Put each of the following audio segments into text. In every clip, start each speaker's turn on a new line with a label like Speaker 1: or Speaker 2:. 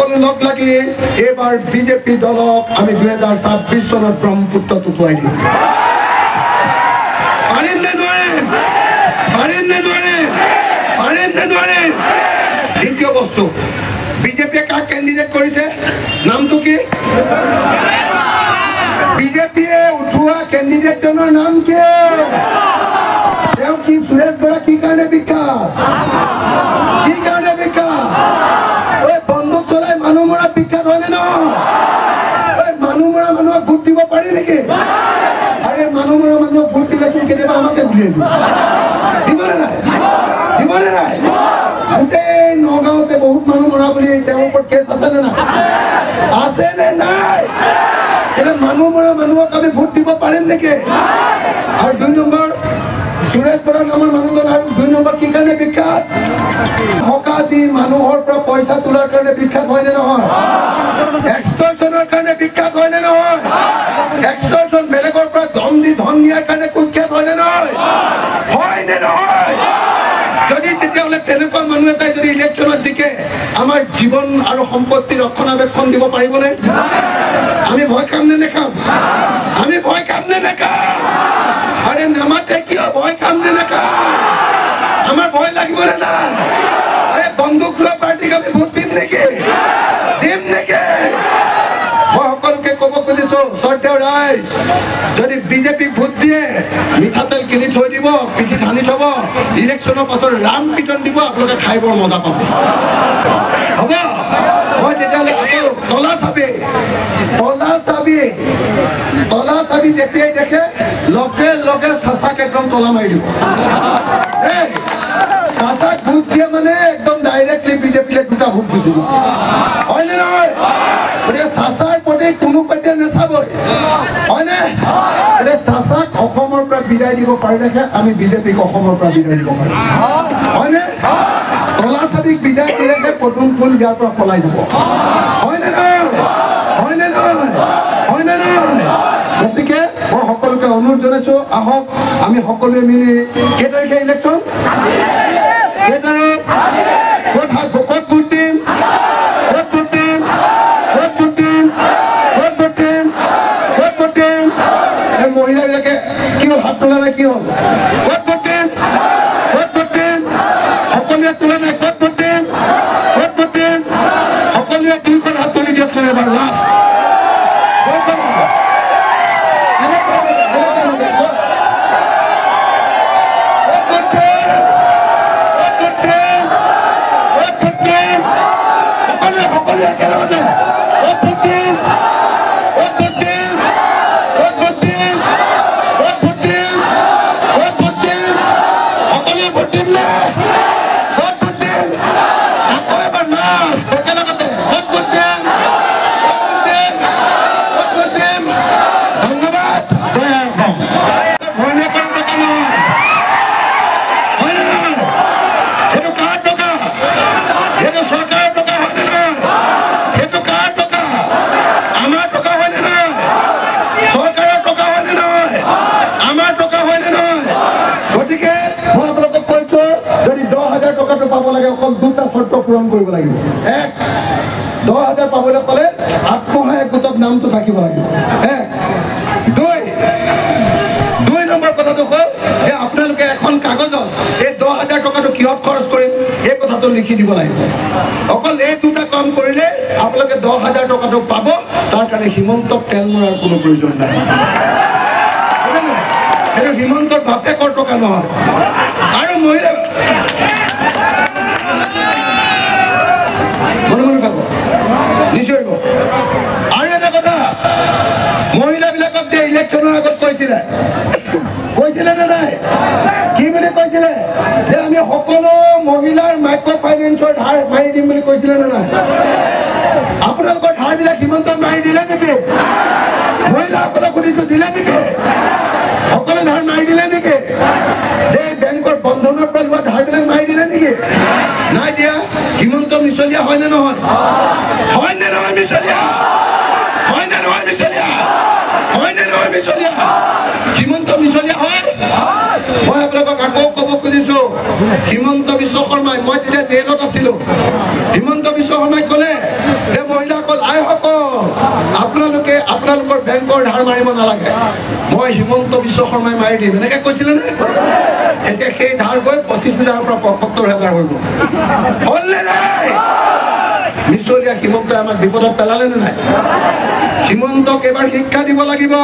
Speaker 1: সকলো লগ লাগি এইবাৰ বিজেপি দলক আমি 2026 চনত ব্ৰহ্মপুত্ৰত উঠুৱাই দিম। পাৰিম নে নোৱাৰিম? পাৰিম নে নোৱাৰিম? পাৰিম নে নোৱাৰিম? দ্বিতীয় বস্তু, বিজেপিয়ে কাক কেণ্ডিডেট কৰিছে? নামটো কি? বিজেপিয়ে উঠোৱা কেণ্ডিডেটজনৰ নাম কি? তেওঁ কি সুৰেশ বৰা কি কাৰণে বিখ্যাত? কি কাৰণে বিখ্যাত? বন্দুক চলাই মানুহ মৰা বিখ্যাত হয়নে নহয়? মানুহ মৰা মানুহক ভোট দিব পাৰি নেকি? আৰে মানুহ মৰা মানুহক ভোট দিলেচোন কেতিয়াবা আমাকে ঘূৰিয়ে দিবনে নাই? দিবনে নাই? গোটেই নগাঁৱতে বহুত মানুহ মৰা বুলি তেওঁৰ ওপৰত কেছ আছে নে নাই? আছে নে নাই? মানুহ মৰা মানুহক আমি ভোট দিব পাৰিম নেকি? আৰু 2 নম্বৰ, সুৰেশ বৰা নামৰ মানুহজন আৰু 2 নম্বৰ কি কাৰণে বিখ্যাত? টকা দি মানুহৰ পৰা পইচা তোলাৰ কাৰণে বিখ্যাত হয়নে নহয়? এক্সটৰ্চনৰ কাৰণে বিখ্যাত হয়নে নহয়? এক্সটৰ্চন বেলেগৰ পৰা ধন দি ধন দিয়াৰ কাৰণে কুখ্যাত হয়নে নহয়? হয়নে নহয়? যদি তেতিয়াহ'লে তেনেকুৱা মানুহ এটাই যদি ইলেকশ্যনত জিকে আমাৰ জীৱন আৰু সম্পত্তিৰ ৰক্ষণাবেক্ষণ দিব পাৰিবনে? আমি ভয় খাম নে নেখাম? আমি ভয় খাম নে নেখাম? আরে নামাতে কিয় ভয় খাম নে নেখাম? আমার ভয় লাগিব নে নাই? আরে বন্দুক লোৱা পাৰ্টিক আমি ভোট দিম নেকি? দিম নেকি? মই সকলোকে ক'ব খুজিছো, শ্ৰদ্ধেয় ৰাইজ, যদি বিজেপিক ভোট দিয়ে মিঠাতেল কিনি থৈ দিব, পিঠিত ধানি থব, ইলেকশ্যনৰ পাছত ৰাম পিটন দিব, আপোনালোকে খাই বৰ মজা পাব। হ'ব? মই তেতিয়াহ'লে তলা চাবি যেতিয়াই দেখে লগে লগে চাচাক একদম তলা মাৰি দিব। চাচাক ভোট দিয়ে মানে একদম ডাইৰেক্টলি বিজেপিলে 2টা ভোট গুচি দিব। হয়নে নহয়? গতিকে চাচাৰ প্ৰতি কোনো পধ্যে নাচাবই। হয়নে? গতিকে চাচাক অসমৰ পৰা বিদায় দিব পাৰিলেহে আমি বিজেপিক অসমৰ পৰা বিদায় দিব পাৰিম। হয়নে? তলা চাবিক বিদায় দিলেহে পদুম ফুল ইয়াৰ পৰা পলাই যাব। হয়নে নহয়? হয়নে নহয়? হয়নে নহয়? গতিকে মই সকলোকে অনুৰোধ জনাইছো, আহক আমি সকলোৱে মিলি কেই তাৰিখে ইলেকশ্যন? কেই তাৰিখ? ক'ত ভোট দিম? ক'ত ভোট দিম? ক'ত ভোট দিম? ক'ত ভোট দিম? ক'ত ভোট দিম? এই মহিলাবিলাকে কি হ'ল? হাত তোলা নাই কি হ'ল? ক'ত ভোট দিম? ক'ত ভোট দিম? সকলোৱে তোলা নাই। ক'ত ভোট দিম? ক'ত ভোট দিম? সকলোৱে 2খন হাত তুলি দিয়কচোন এবাৰ। লাষ্ট অকল 2টা শৰ্ত পূৰণ কৰিব লাগিব। 1, 10,000 পাবলৈ ক'লে আত্মসহায়ক গোটত নামটো থাকিব লাগিব। 1, 2 নম্বৰ কথাটো হ'ল যে আপোনালোকে এখন কাগজত এই 10,000 টকাটো কিহত খৰচ কৰিম এই কথাটো লিখি দিব লাগিব। অকল এই 2টা কাম কৰিলে আপোনালোকে 10,000 টকাটো পাব। তাৰ কাৰণে হিমন্তক তেল মৰাৰ কোনো প্ৰয়োজন নাই। সেইটো হিমন্তৰ বাপেকৰ টকা নহয়। আৰু মহিলা নিশ্চয়। আৰু এটা কথা, মহিলাবিলাকক যে ইলেকশ্যনৰ আগত কৈছিলে নে নাই? কি বুলি কৈছিলে? যে আমি সকলো মহিলাৰ মাইক্ৰ ফাইনেন্সৰ ধাৰ মাৰি দিম বুলি কৈছিলে নে নাই? আপোনালোকৰ ধাৰবিলাক হিমন্তক মাৰি দিলে নেকি? মহিলাসকলক সুধিছো, দিলে নেকি? সকলো ধাৰ মাৰি দিলে নেকি? বেংকৰ বন্ধনৰ পৰা লোৱা ধাৰবিলাক মাৰি দিলে নেকি? নাই দিয়া। হিমন্ত মিছলীয়া হয়নে নহয়? হয়নে নহয় মিছলীয়া? হয়নে নহয় মিছলীয়া? হয়নে নহয় মিছলীয়া? হিমন্ত মিছলীয়া হয়? মই আপোনালোকক আকৌ ক'ব খুজিছো হিমন্ত বিশ্ব শৰ্মাই, মই তেতিয়া জেলত আছিলো, হিমন্ত বিশ্ব শৰ্মাই ক'লে যে মহিলাসকল আইসকল আপোনালোকে আপোনালোকৰ বেংকৰ ধাৰ মাৰিব নালাগে, মই হিমন্ত বিশ্ব শৰ্মাই মাৰি দিম, এনেকে কৈছিলে নে? এতিয়া সেই ধাৰ গৈ 25,000ৰ পৰা 75,000 হৈ গ'ল। হ'লনে নাই? মিছলীয়া হিমন্তই আমাক বিপদত পেলালে নে নাই? হিমন্তক এবাৰ শিক্ষা দিব লাগিব।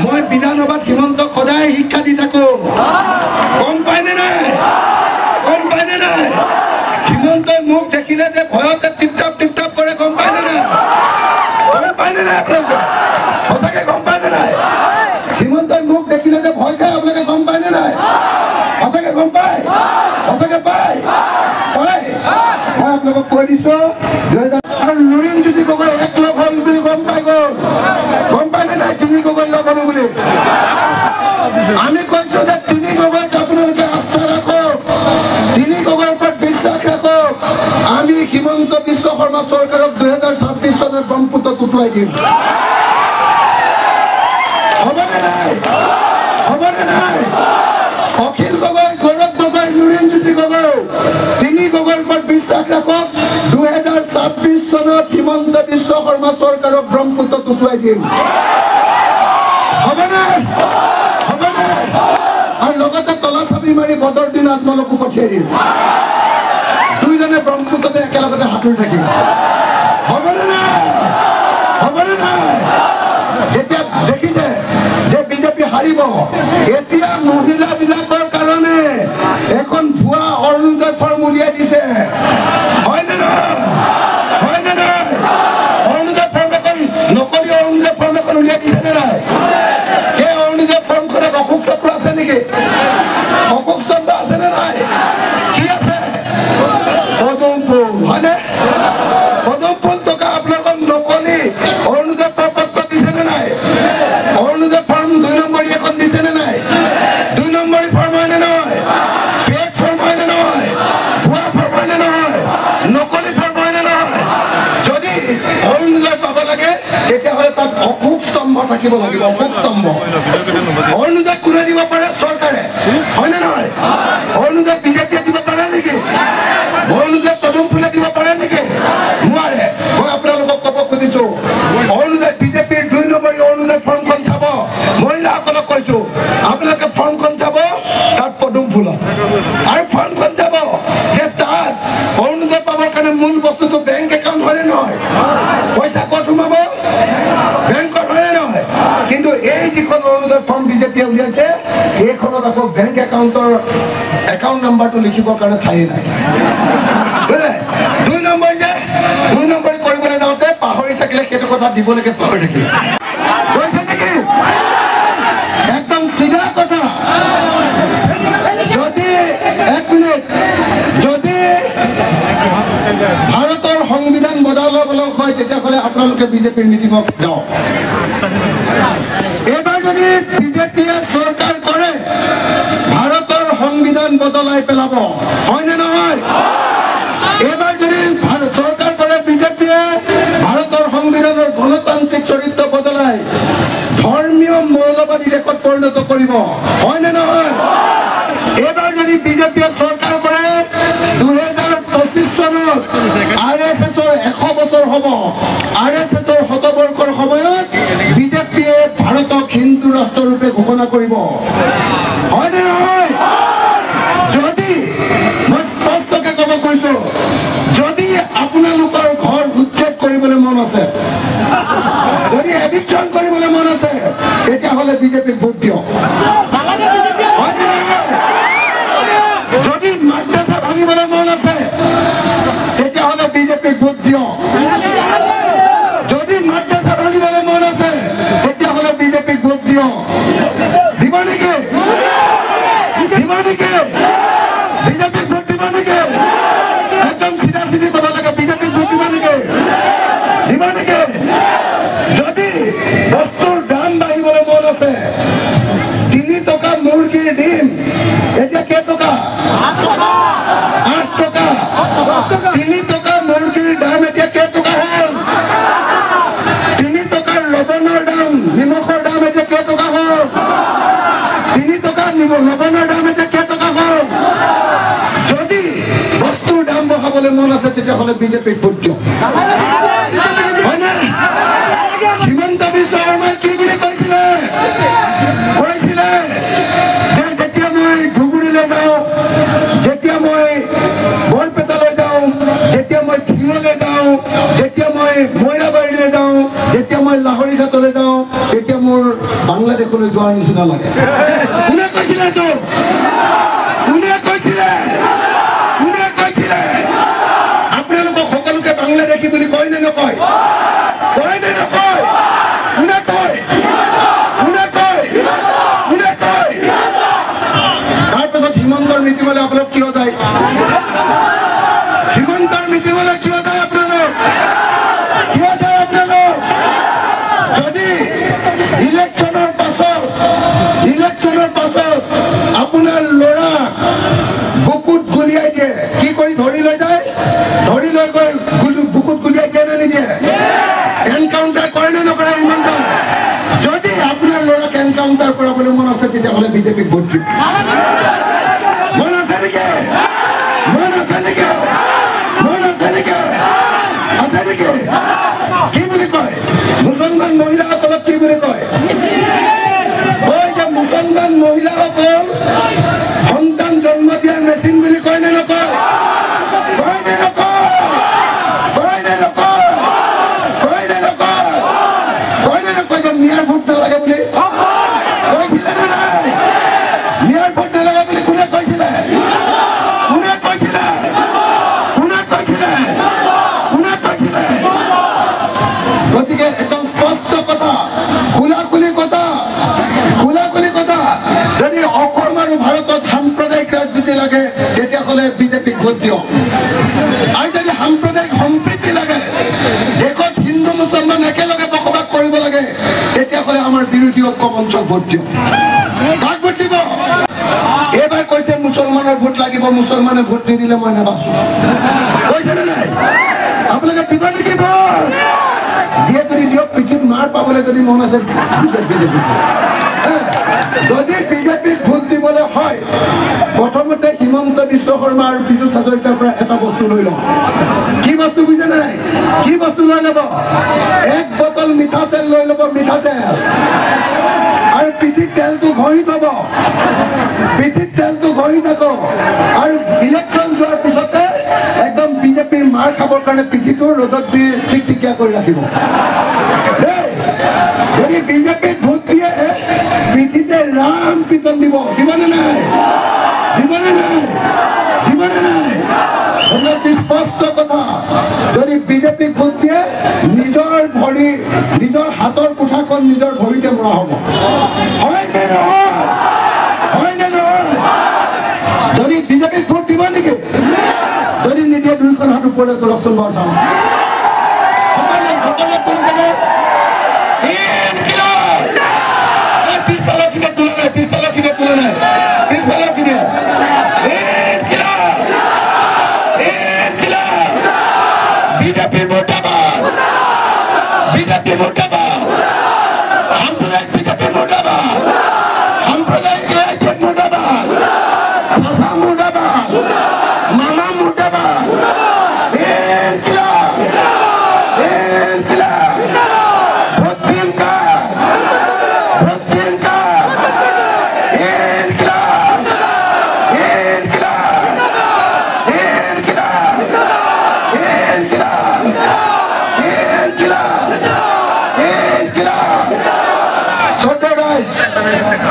Speaker 1: মই বিধানসভাত হিমন্তক সদায় শিক্ষা দি থাকো, গম পায়নে নাই? গম পায়নে নাই? হিমন্তই মোক দেখিলে যে ভয়তে টিপটাপ কৰে, গম পায়নে নাই? গম পায়নে নাই? আপোনালোকে সঁচাকে গম পায়নে নাই? হিমন্তই মোক দেখিলে যে ভয় খায়, আপোনালোকে গম পায়নে নাই? সঁচাকে গম পায়? সঁচাকে পায়? মই আপোনালোকক কৈ দিছো, আৰু লুৰিণজ্যোতি গগৈ এক লগ হ'ল বুলি গম পাই গ'ল, গম পায়নে নাই? তিনি গগৈ লগ হ'ব বুলি আমি কৈছো যে তিনি গগৈক আপোনালোকে আস্থা ৰাখক, তিনি গগৈৰ ওপৰত বিশ্বাস ৰাখক। আমি হিমন্ত বিশ্ব শৰ্মা চৰকাৰক 2026 চনত ব্ৰহ্মপুত্ৰত উটুৱাই দিম। হ'বনে নাই? হ'বনে নাই? অখিল গগৈ, গৌৰৱ গগৈ, লুৰিণজ্যোতি গগৈ, তিনি গগৈৰ ওপৰত বিশ্বাস ৰাখক। 2026 চনত হিমন্ত বিশ্ব শৰ্মা চৰকাৰক ব্ৰহ্মপুত্ৰত উটুৱাই দিম। হ'বনে? হ'বনে? আৰু লগতে তলা চাবি মাৰি বদৰ দিন আত্মালোকো পঠিয়াই দিম। দুইজনে ব্ৰহ্মপুত্ৰতে একেলগতে সাঁতুৰি থাকিম। হ'বনে নাই? হ'বনে নাই? যেতিয়া দেখিছে যে বিজেপি হাৰিব, এতিয়া মহিলাবিলাকৰ কাৰণে এখন ভুৱা অৰুণোদয় ফৰ্ম উলিয়াই দিছে, হয়নে নহয়? হয়নে নহয়? অৰুণোদয় ফৰ্ম এখন, নকলি অৰুণোদয় ফৰ্ম এখন উলিয়াই দিছে নে নাই? সেই অৰুণোদয় ফৰ্মখনত অশোক চক্ৰ আছে নেকি? অশোক চক্ৰ আছে নে নাই? কি আছে? পদুম ফুল, হয়নে? পদুম ফুল টকা আপোনালোকক নকলি অৰুণোদয় প্ৰপত্ৰ দিছে নে নাই? অৰুণোদয় ফৰ্ম 2 নম্বৰী এখন দিছে নে নাই? 2 নম্বৰী ফৰ্ম হয়নে নহয়? ফেক ফৰ্ম হয়নে নহয়? ভুৱা ফৰ্ম হয়নে নহয়? নকলি ফৰ্ম হয়নে নহয়? যদি অৰুণোদয় পাব লাগে তেতিয়াহ'লে তাত অশোক স্তম্ভ থাকিব লাগিব, অশোক স্তম্ভ। অৰুণোদয় কোনে দিব পাৰে? চৰকাৰে, হয়নে নহয়? অৰুণোদয় বিজেপিয়ে দিব পাৰে নেকি? অৰুণোদয় পদুম ফুলে দিব পাৰে নেকি? নোৱাৰে। মই আপোনালোকক ক'ব খুজিছো, অৰুণোদয় বিজেপিৰ 2 নম্বৰী অৰুণোদয় ফৰ্মখন চাব, মহিলাসকলক কৈছো আপোনালোকে ফৰ্মখন চাব, তাত পদুম ফুল আছে। আৰু ফৰ্মখন চাব যে তাত অৰুণোদয় পাবৰ কাৰণে মূল বস্তুটো বেংক একাউণ্ট হয়নে নহয়? পইচা ক'ত সোমাব? বেংকত, হয়নে নহয়? কিন্তু এই যিখন অৰুণোদয় ফৰ্ম বিজেপিয়ে উলিয়াইছে, এইখনত আকৌ বেংক একাউণ্টৰ একাউণ্ট নাম্বাৰটো লিখিবৰ কাৰণে ঠাই নাই, বুজিলে? 2 নম্বৰ যে 2 নম্বৰী কৰিবলৈ যাওঁতে পাহৰি থাকিলে, সেইটো কথা দিবলৈকে পাহৰি থাকিলে, গৈছে নেকি? একদম চিধা কথা। যদি 1 মিনিট, যদি ভাৰতৰ সংবিধান বদলাব হয় তেতিয়াহ'লে আপোনালোকে বিজেপিৰ মিটিঙত যাওক। এইবাৰ যদি বিজেপিয়ে চৰকাৰ কৰে, ভাৰতৰ সংবিধান বদলাই পেলাব, হয়নে নহয়? এইবাৰ যদি চৰকাৰ কৰে বিজেপিয়ে, ভাৰতৰ সংবিধানৰ গণতান্ত্ৰিক চৰিত্ৰ বদলাই ধৰ্মীয় মৌলবাদী দেশত পৰিণত কৰিব, হয়নে নহয়? এইবাৰ যদি বিজেপিয়ে চৰকাৰ কৰে, 2025 চনত RSSৰ 100 বছৰ হ'ব। RSSৰ 100 বৰ্ষৰ সময়ত বিজেপিয়ে ভাৰতক হিন্দু ৰাষ্ট্ৰৰূপে ঘোষণা কৰিব, হয়নে নহয়? যদি মই স্পষ্টকে ক'ব কৈছো, যদি আপোনালোকৰ ঘৰ উচ্ছেদ কৰিবলৈ মন আছে, যদি এভিকশ্যন কৰিবলৈ মন আছে, তেতিয়াহ'লে বিজেপিক ভোট দিয়ক, হয়নে নহয়? যদি মাদ্ৰাছা ভাঙিবলৈ মন আছে, তেতিয়াহ'লে বিজেপিক ভোট দিয়ক। যদি মাদ্ৰাছা ভাঙিবলৈ মন আছে, তেতিয়াহ'লে বিজেপিক ভোট দিয়ক। দিব নেকি? দিব নেকি? বিজেপিক ভোট দিব নেকি? একদম চিধা চিধি কথা লাগে, বিজেপিক ভোট দিব নেকি? দিব নেকি? যদি বস্তুৰ দাম বাঢ়িবলৈ মন আছে, 3 টকা মুৰ্গীৰ ডিম এতিয়া কেইটকা? 8 টকা। 3 টকা মুৰ্গীৰ দাম এতিয়া কেইটকা হ'ল? আছে তেতিয়াহ'লে বিজেপিক ভোট দিয়ক হয় না হিমন্ত বিশ্ব শৰ্মাই কি বুলি কৈছিলে যে যেতিয়া মই ধুবুৰীলৈ যাওঁ যেতিয়া মই বৰপেটালৈ যাওঁ যেতিয়া মই ধিঙলৈ যাওঁ যেতিয়া মই মইৰাবাৰীলৈ যাওঁ যেতিয়া মই লাহৰীঘাটলৈ যাওঁ তেতিয়া মোৰ বাংলাদেশলৈ যোৱাৰ নিচিনা লাগে কোনে কৈছিলে এইটো কোনে কৈছিলে আপোনালোকক সকলোকে বাংলাদেশী বুলি কয় নে নকয় কোনে কয় তাৰপিছত হিমন্তৰ মিটিঙলৈ আপোনালোক কিয় যায় হিমন্তৰ মিটিঙলৈ কিয় যায় আপোনালোক যদি ইলেকশ্যনৰ পাছত আপোনাৰ ল'ৰা বুকুত গুলিয়াই দিয়ে কি কৰি ধৰি লৈ যায় ধৰি লৈ গৈ বুকুত গুলিয়াই দিয়ে নে নিদিয়ে এনকাউণ্টাৰ কৰে নে নকৰে হিমন্তই যদি আপোনাৰ ল'ৰাক এনকাউণ্টাৰ কৰাবলৈ মন আছে তেতিয়াহ'লে বিজেপিক ভোট দিয়ক মন আছে নেকি কি বুলি কয় মুছলমান মহিলাসকলক কি বুলি কয় যে মুছলমান মহিলাসকল সন্তান জন্ম দিয়াৰ মেচিন বুলি কয় নে নকয় যে মিয়াৰ ভোট নালাগে বুলি কৈছিলে নে নাই মিয়াৰ ভোট নালাগে বুলি কোনে কৈছিলে গতিকে একদম স্পষ্ট কথা খোলাখুলি কথা যদি অসম আৰু ভাৰতত সাম্প্ৰদায়িক ৰাজনীতি লাগে তেতিয়াহ'লে বিজেপিক ভোট দিয়ক আৰু যদি সাম্প্ৰদায়িক সম্প্ৰীতি লাগে দেশত হিন্দু মুছলমান একেলগে বসবাস কৰিব লাগে তেতিয়াহ'লে আমাৰ বিৰোধী ঐক্য মঞ্চক ভোট দিয়ক কাক ভোট দিব এইবাৰ কৈছে মুছলমানৰ ভোট লাগিব মুছলমানে ভোট নিদিলে মই নাবাচো কৈছে নে নাই আপোনালোকে দিব নেকি ভোট দিয়ে যদি দিয়ক পিঠিত মাৰ পাবলৈ যদি মন আছে বিজেপি যদি বিজেপিক ভোট দিবলৈ হয় প্ৰথমতে হিমন্ত বিশ্ব শৰ্মা আৰু পীযুষ হাজৰিকাৰ পৰা এটা বস্তু লৈ লওঁ কি বস্তু বুজে নাই কি বস্তু লৈ ল'ব এক বটল মিঠাতেল লৈ ল'ব মিঠাতেল আৰু পিঠিত তেলটো ঘঁহি থব থাকক আৰু ইলেকশ্যন যোৱাৰ পিছতে একদম বিজেপিৰ মাৰ খাবৰ কাৰণে পিঠিটো ৰ'দত দি চিকচিকীয়া কৰি ৰাখিব যদি বিজেপিক ভোট দিয়ে পিঠিতে ৰাম পিতন দিবনে নাই স্পষ্ট কথা যদি বিজেপিক ভোট দিয়ে নিজৰ হাতৰ কোঠাখন নিজৰ ভৰিতে মৰা হ'ব হয় নে নহয় যদি বিজেপিক ভোট দিব নেকি যদি নিদিয়ে দুইখন হাত ওপৰলৈ তোলকচোন বাৰু চাওঁ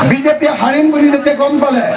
Speaker 1: বিজেপি হাৰিম বুলি যেতিয়া গম পালে